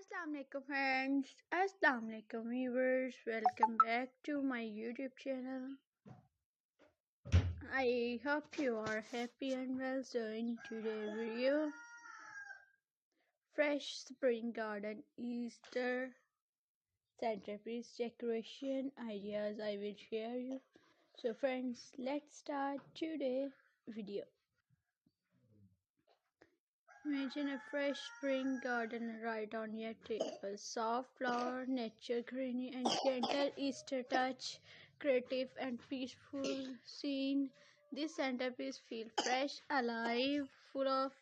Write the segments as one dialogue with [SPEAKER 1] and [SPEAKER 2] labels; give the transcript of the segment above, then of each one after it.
[SPEAKER 1] Assalamu alaikum friends, Assalamu alaikum viewers, welcome back to my YouTube channel. I hope you are happy and well. So in today's video, fresh spring garden Easter centerpiece decoration ideas I will share you. So friends, let's start today's video. Imagine a fresh spring garden right on your table. Soft flower, nature greenery, and gentle Easter touch. Creative and peaceful scene. This centerpiece feels fresh, alive, full of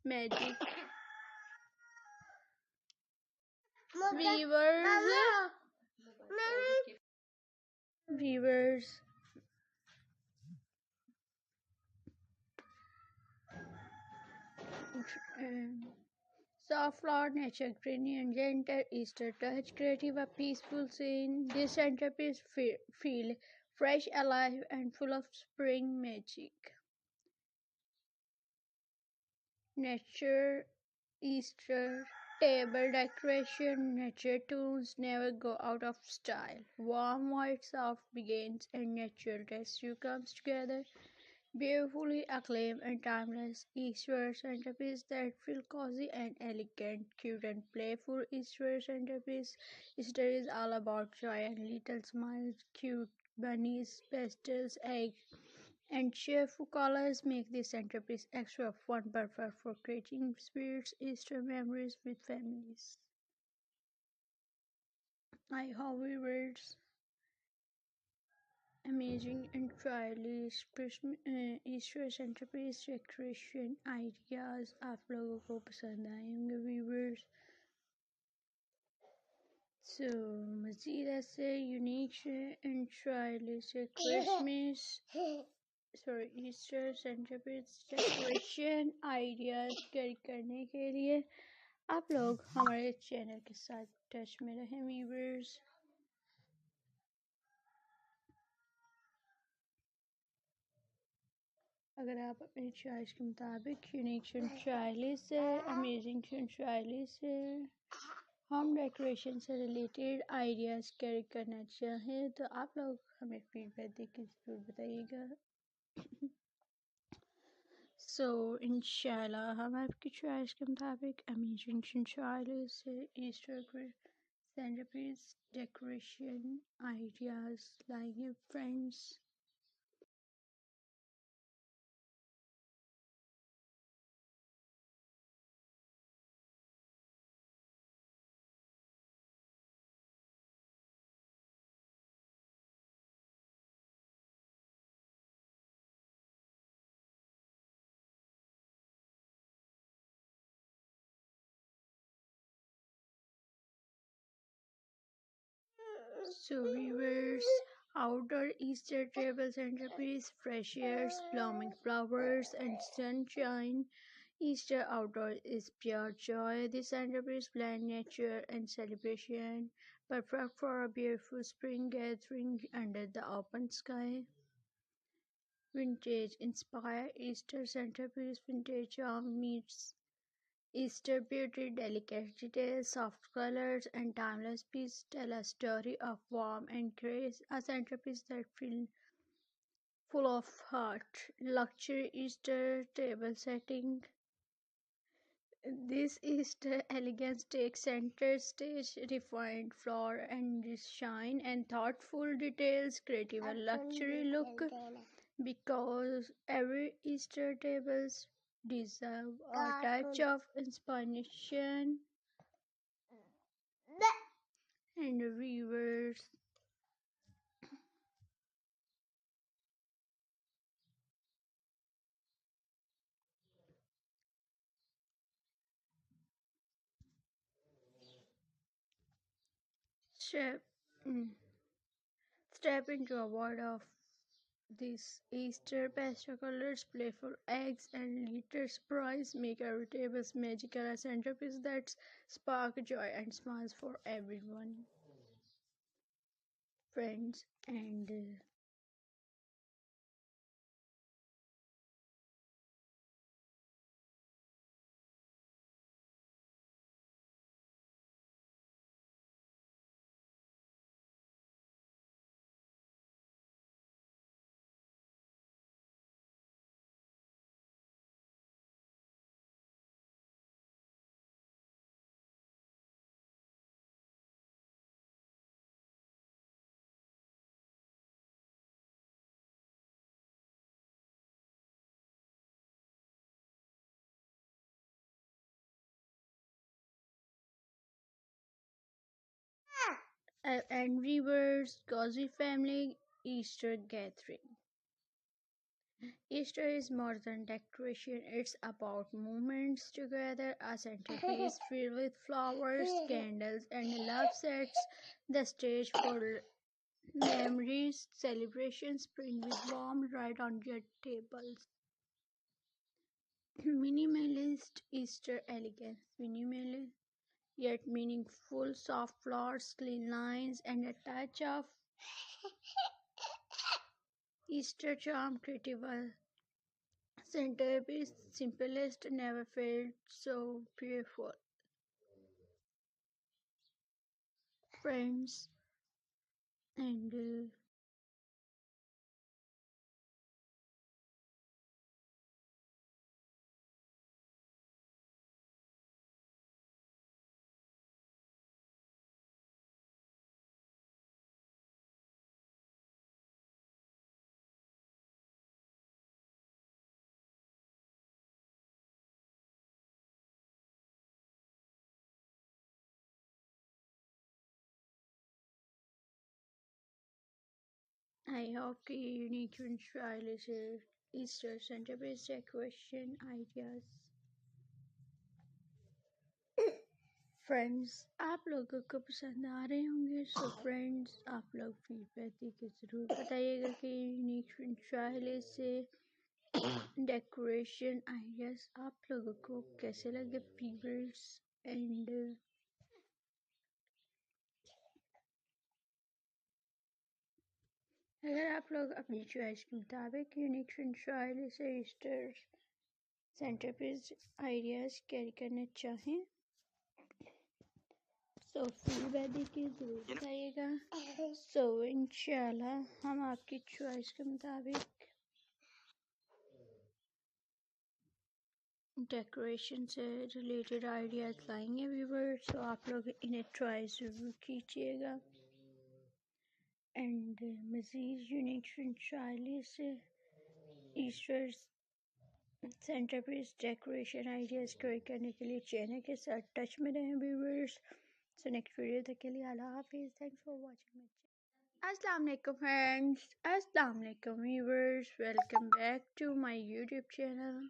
[SPEAKER 1] magic. Viewers, viewers, soft flower, nature greenery, and gentle Easter touch. Creative, a peaceful scene. This centerpiece feel fresh, alive, and full of spring magic. Nature, Easter, table decoration, nature tunes never go out of style. Warm white soft begins and natural rescue comes together. Beautifully acclaimed and timeless Easter centerpiece that feel cozy and elegant, cute and playful Easter centerpiece. Easter is all about joy and little smiles, cute bunnies, pastels, eggs, and cheerful colors make this centerpiece extra fun, perfect for creating spirits Easter memories with families. I hope viewers amazing and stylish Ishwar centrepiece decoration ideas आप लोगों को पसंद आए होंगे viewers. So मज़ीद ऐसे unique and stylish Christmas Easter centrepiece decoration ideas carry करने के लिए आप लोग हमारे चैनल के साथ टच में रहें व्यूवर्स. अगर आप अपनी चॉइस के मुताबिक यूनिक स्टाइलिश से अमेजिंग स्टाइलिश से होम डेकोरेशन से रिलेटेड आइडियाज़ कैरी करना चाहें तो आप लोग हमें फीडबैक देकर ज़रूर बताइएगा. सो इंशाल्लाह हम आपकी चॉइस के मुताबिक अमेजिंग स्टाइलिश से ईस्टर सेंटरपीस डेकोरेशन आइडियाज़ लाएंगे friends. So viewers, outdoor Easter table centerpiece, fresh airs, blooming flowers, and sunshine. Easter outdoor is pure joy. This centerpiece blend nature and celebration, perfect for a beautiful spring gathering under the open sky. Vintage inspired Easter centerpiece, vintage charm meets Easter beauty, delicate details, soft colors, and timeless pieces tell a story of warmth and grace. A centerpiece that feels full of heart. Luxury Easter table setting. This Easter elegance takes center stage, refined floor and shine, and thoughtful details, creative and luxury look. Because every Easter tables deserve a touch of inspiration and viewers. Step, step into a world of these Easter pastel colors, playful eggs, and glitter surprise make every table magical, a centerpiece that spark joy and smiles for everyone. Friends and And reverse cozy family Easter gathering. Easter is more than decoration, it's about moments together. A centerpiece filled with flowers, candles, and love sets the stage for memories, celebrations bring with warm right on your tables. Minimalist Easter elegance. Minimalist yet meaningful, soft flowers, clean lines, and a touch of Easter charm creative. Centerpiece simplest never felt so beautiful. Friends and I hope the unique style is Easter centerpiece decoration ideas. Friends आप लोगों को पसंद आ रहे होंगे so friends आप लोग feedback देके ज़रूर बताइएगा कि यूनिक स्टाइल से डेकोरेशन आइडियाज आप लोगों को कैसे लगे व्यूअर्स एंड अगर आप लोग अपनी चॉइस के मुताबिक यूनिक स्टाइल से ईस्टर सेंटरपीस आइडियाज कैरी करना चाहें सो फीडबैक देके ज़रूर बताइएगा सो इंशाल्लाह हम आपकी चॉइस के मुताबिक डेकोरेशन से रिलेटेड आइडियाज़ लाएंगे व्यूवर्स तो आप लोग इन्हें ट्राई ज़रूर कीजिएगा एंड मज़ीद यूनिक स्टाइल से Easter centrepiece decoration ideas create करने के लिए चैनल के साथ टच में रहें व्यूवर्स सो नेक्स्ट वीडियो तक के लिए अल्लाह हाफिज़ thanks for watching my channel अस्सलाम वालेकुम फ्रेंड्स अस्सलाम वालेकुम viewers welcome back to my YouTube channel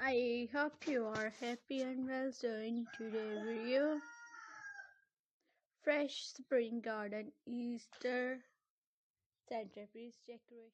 [SPEAKER 1] I hope you are happy and well. So in today's video, fresh spring garden Easter centerpiece decoration.